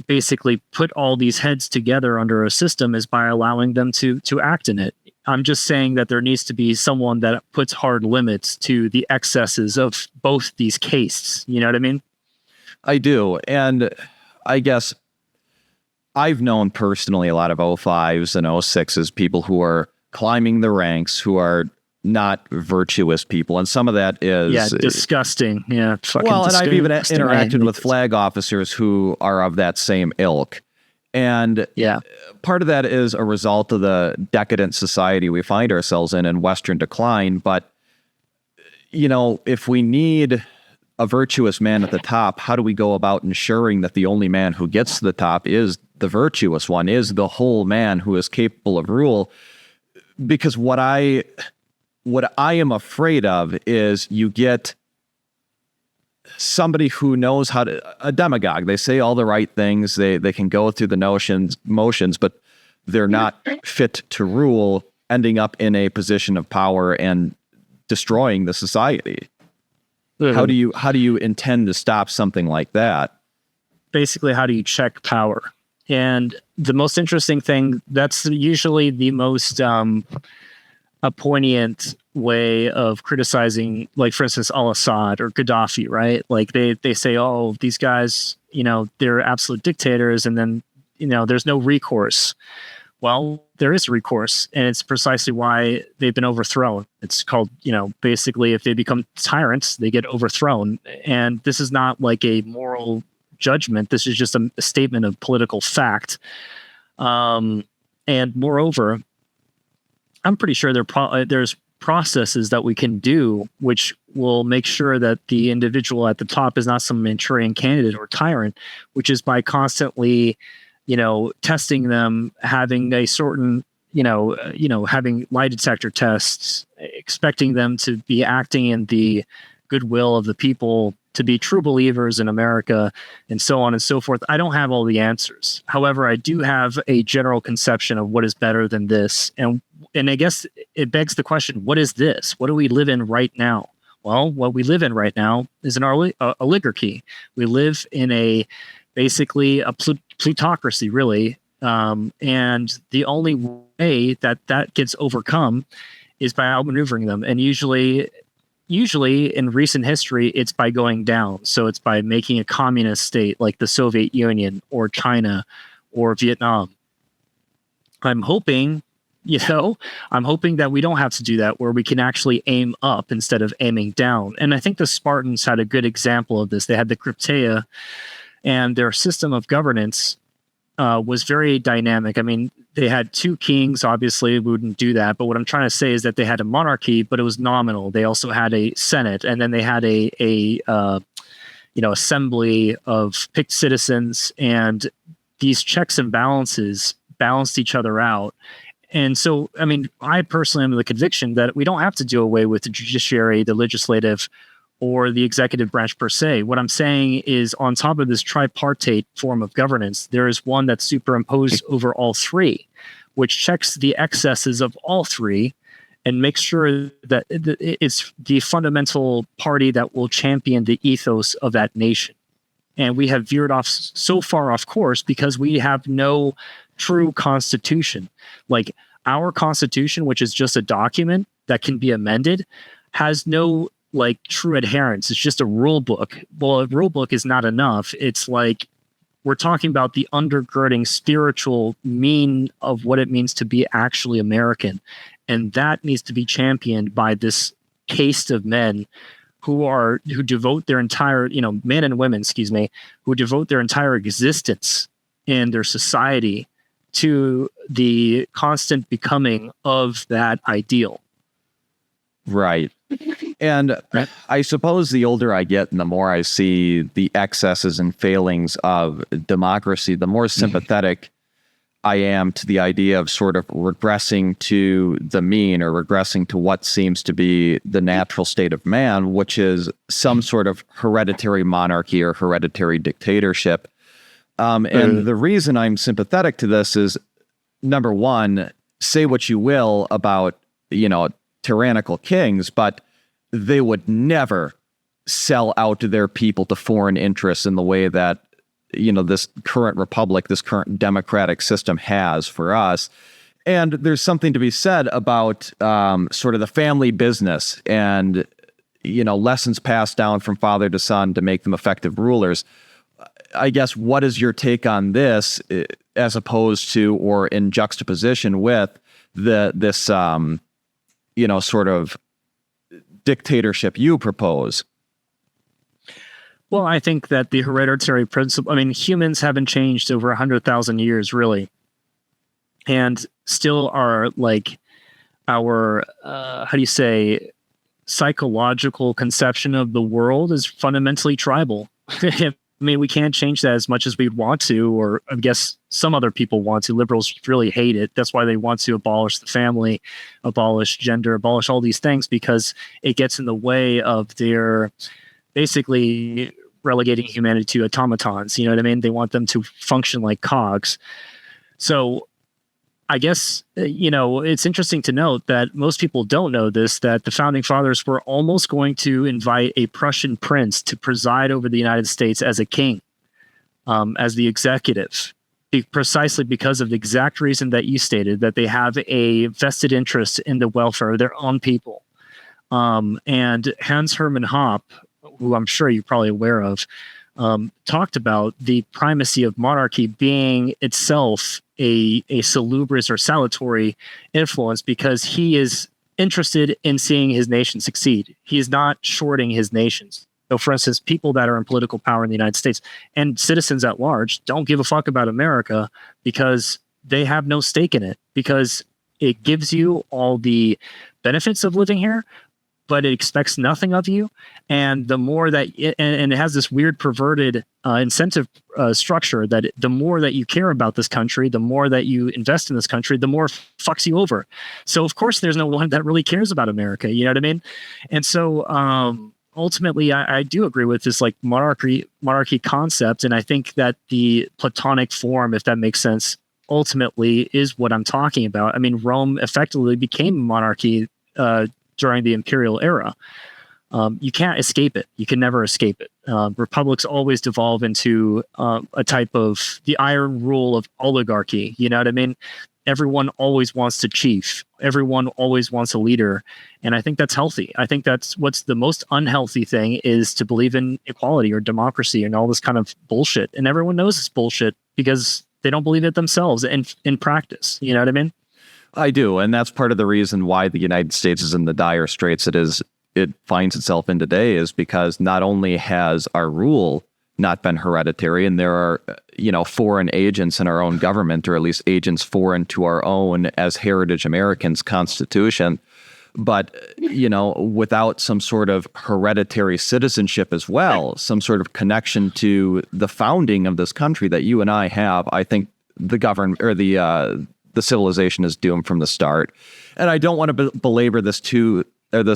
basically put all these heads together under a system is by allowing them to act in it. I'm just saying that there needs to be someone that puts hard limits to the excesses of both these castes. You know what I mean? I do. And I guess I've known personally a lot of 05s and 06s, people who are climbing the ranks, who are not virtuous people. And some of that is disgusting. Yeah. Well, and I've even interacted with flag officers who are of that same ilk. And part of that is a result of the decadent society we find ourselves in Western decline. But, if we need a virtuous man at the top, how do we go about ensuring that the only man who gets to the top is the virtuous one, is the whole man who is capable of rule? Because what I am afraid of is you get somebody who knows a demagogue. They say all the right things. They can go through the motions, but they're not fit to rule, ending up in a position of power and destroying the society. Mm-hmm. How do you intend to stop something like that? Basically, how do you check power? And the most interesting thing, that's usually the most a poignant way of criticizing, like, for instance, al-Assad or Gaddafi, right? Like they say, oh, these guys, they're absolute dictators, and then, there's no recourse. Well, there is recourse, and it's precisely why they've been overthrown. It's called, basically, if they become tyrants, they get overthrown. And this is not like a moral judgment. This is just a statement of political fact. And moreover, I'm pretty sure there's processes that we can do which will make sure that the individual at the top is not some Manchurian candidate or tyrant, which is by constantly, testing them, having a certain, having lie detector tests, expecting them to be acting in the goodwill of the people, to be true believers in America, and so on and so forth. I don't have all the answers. However, I do have a general conception of what is better than this. And I guess it begs the question, what is this? What do we live in right now? Well, what we live in right now is an oligarchy. We live in basically a plutocracy, really. And the only way that gets overcome is by outmaneuvering them. And usually in recent history, it's by going down. So it's by making a communist state like the Soviet Union or China or Vietnam. I'm hoping that we don't have to do that, where we can actually aim up instead of aiming down. And I think the Spartans had a good example of this. They had the Crypteia, and their system of governance was very dynamic. I mean, they had two kings. Obviously, we wouldn't do that. But what I'm trying to say is that they had a monarchy, but it was nominal. They also had a senate, and then they had a assembly of picked citizens, and these checks and balances balanced each other out. And so, I mean, I personally am of the conviction that we don't have to do away with the judiciary, the legislative, or the executive branch per se. What I'm saying is, on top of this tripartite form of governance, there is one that's superimposed over all three, which checks the excesses of all three and make sure that it's the fundamental party that will champion the ethos of that nation. And we have veered off so far off course because we have no true constitution. Like our constitution, which is just a document that can be amended, has no like true adherence. It's just a rule book. Well, a rule book is not enough. It's like we're talking about the undergirding spiritual mean of what it means to be actually American. And that needs to be championed by this caste of men who devote their entire, men and women, who devote their entire existence in their society to the constant becoming of that ideal. Right. And I suppose the older I get and the more I see the excesses and failings of democracy, the more sympathetic I am to the idea of sort of regressing to the mean or regressing to what seems to be the natural state of man, which is some sort of hereditary monarchy or hereditary dictatorship. And the reason I'm sympathetic to this is, number one, say what you will about, tyrannical kings, but they would never sell out their people to foreign interests in the way that, this current republic, this current democratic system has for us. And there's something to be said about sort of the family business and, lessons passed down from father to son to make them effective rulers. I guess, what is your take on this as opposed to, or in juxtaposition with this sort of dictatorship you propose? Well, I think that the hereditary principle, humans haven't changed over 100,000 years, really. And still are like our, psychological conception of the world is fundamentally tribal. We can't change that as much as we'd want to, or I guess some other people want to. Liberals really hate it. That's why they want to abolish the family, abolish gender, abolish all these things, because it gets in the way of their basically relegating humanity to automatons. You know what I mean? They want them to function like cogs. So I guess, it's interesting to note that most people don't know this, that the founding fathers were almost going to invite a Prussian prince to preside over the United States as a king, as the executive, precisely because of the exact reason that you stated, that they have a vested interest in the welfare of their own people. And Hans Hermann Hoppe, who I'm sure you're probably aware of, talked about the primacy of monarchy being itself a salubrious or salutary influence, because he is interested in seeing his nation succeed. He is not shorting his nations. So, for instance, people that are in political power in the United States and citizens at large don't give a fuck about America because they have no stake in it, because it gives you all the benefits of living here, but it expects nothing of you. And the more that, and it has this weird perverted incentive structure that the more that you care about this country, the more that you invest in this country, the more fucks you over. So of course there's no one that really cares about America. You know what I mean? And so ultimately I do agree with this like monarchy concept. And I think that the Platonic form, if that makes sense, ultimately is what I'm talking about. Rome effectively became a monarchy during the imperial era. You can't escape it. You can never escape it. Republics always devolve into a type of the iron rule of oligarchy. You know what I mean? Everyone always wants to chief. Everyone always wants a leader. And I think that's healthy. I think that's what's the most unhealthy thing, is to believe in equality or democracy and all this kind of bullshit. And everyone knows it's bullshit because they don't believe it themselves in practice. You know what I mean? I do. And that's part of the reason why the United States is in the dire straits it finds itself in today, is because not only has our rule not been hereditary, and there are, foreign agents in our own government, or at least agents foreign to our own as heritage Americans constitution, but, without some sort of hereditary citizenship as well, some sort of connection to the founding of this country that you and I have, I think the government or the civilization is doomed from the start. And I don't want to belabor this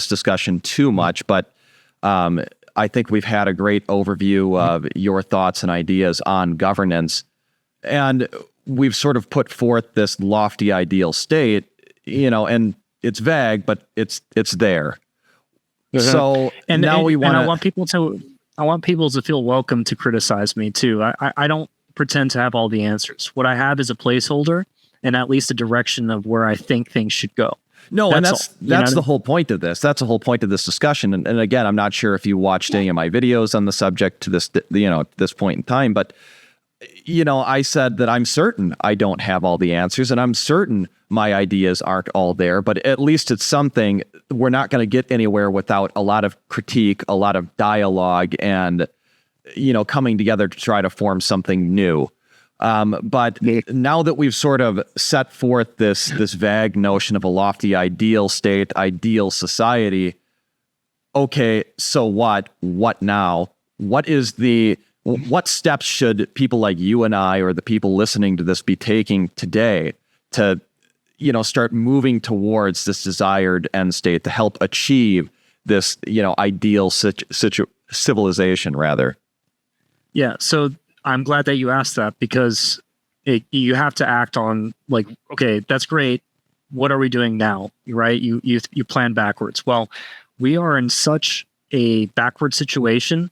discussion too much, but I think we've had a great overview of your thoughts and ideas on governance. And we've sort of put forth this lofty ideal state, and it's vague, but it's there. So and now we want I want people to feel welcome to criticize me too. I don't pretend to have all the answers. What I have is a placeholder and at least a direction of where I think things should go. No, and that's the whole point of this. That's the whole point of this discussion. And again, I'm not sure if you watched any of my videos on the subject to this, this point in time, but I said that I'm certain I don't have all the answers, and I'm certain my ideas aren't all there, but at least it's something. We're not going to get anywhere without a lot of critique, a lot of dialogue, and, coming together to try to form something new. But now that we've sort of set forth this vague notion of a lofty ideal state, ideal society, okay, so what? What now? What steps should people like you and I, or the people listening to this, be taking today to, start moving towards this desired end state to help achieve this, ideal civilization, rather? Yeah. So I'm glad that you asked that, because you have to act on, like, okay, that's great. What are we doing now? Right? You plan backwards. Well, we are in such a backward situation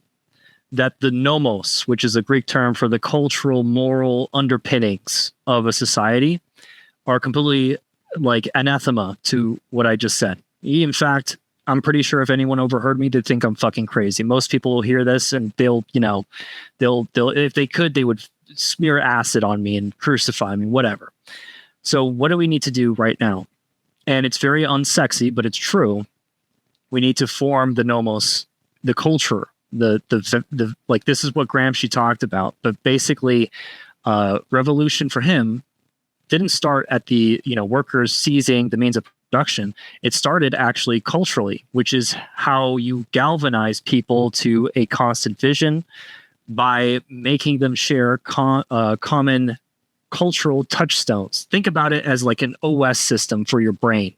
that the nomos, which is a Greek term for the cultural, moral underpinnings of a society, are completely like anathema to what I just said. In fact, I'm pretty sure if anyone overheard me, they'd think I'm fucking crazy. Most people will hear this and they'll if they could, they would smear acid on me and crucify me, whatever. So what do we need to do right now? And it's very unsexy, but it's true. We need to form the nomos, the culture, the like, this is what Gramsci talked about, but basically revolution for him didn't start at the workers seizing the means of production. It started actually culturally, which is how you galvanize people to a constant vision by making them share common cultural touchstones. Think about it as like an OS system for your brain.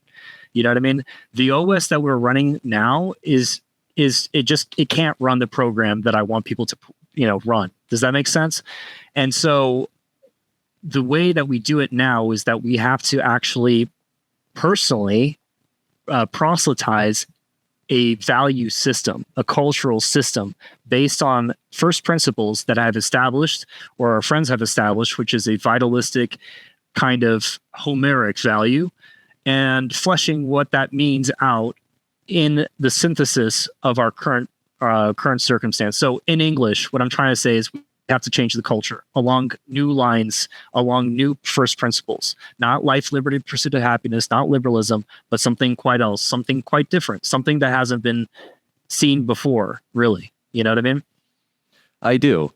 You know what I mean? The OS that we're running now is it can't run the program that I want people to, run. Does that make sense? And so the way that we do it now is that we have to actually personally proselytize a value system, a cultural system based on first principles that I've established, or our friends have established, which is a vitalistic kind of Homeric value, and fleshing what that means out in the synthesis of our current circumstance. So in English, what I'm trying to say is we have to change the culture along new lines, along new first principles, not life, liberty, pursuit of happiness, not liberalism, but something quite else, something quite different, something that hasn't been seen before, really. You know what I mean? I do.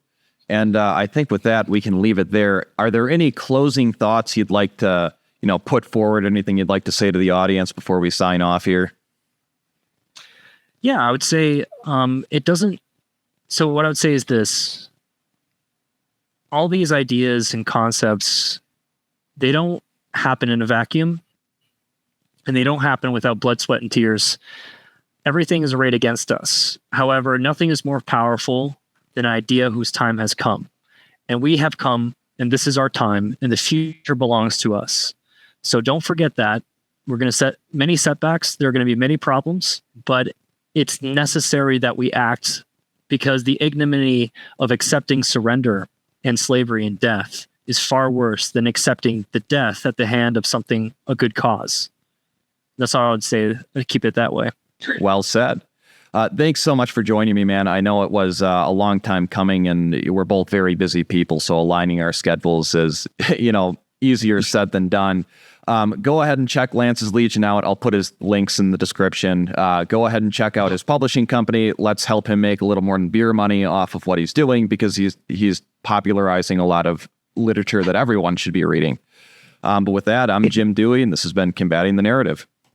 And I think with that, we can leave it there. Are there any closing thoughts you'd like to, put forward? Anything you'd like to say to the audience before we sign off here? Yeah, I would say it doesn't. So what I would say is this: all these ideas and concepts, they don't happen in a vacuum, and they don't happen without blood, sweat, and tears. Everything is arrayed against us. However, nothing is more powerful than an idea whose time has come. And we have come, and this is our time, and the future belongs to us. So don't forget that. We're going to set many setbacks. There are going to be many problems, but it's necessary that we act, because the ignominy of accepting surrender and slavery and death is far worse than accepting the death at the hand of a good cause. That's all I would say. Keep it that way. Well said. Thanks so much for joining me, man. I know it was a long time coming, and we're both very busy people, so aligning our schedules is, easier said than done. Go ahead and check Lance's Legion out. I'll put his links in the description. Go ahead and check out his publishing company. Let's help him make a little more than beer money off of what he's doing, because he's popularizing a lot of literature that everyone should be reading. But with that, I'm Jim Dewey, and this has been Combating the Narrative.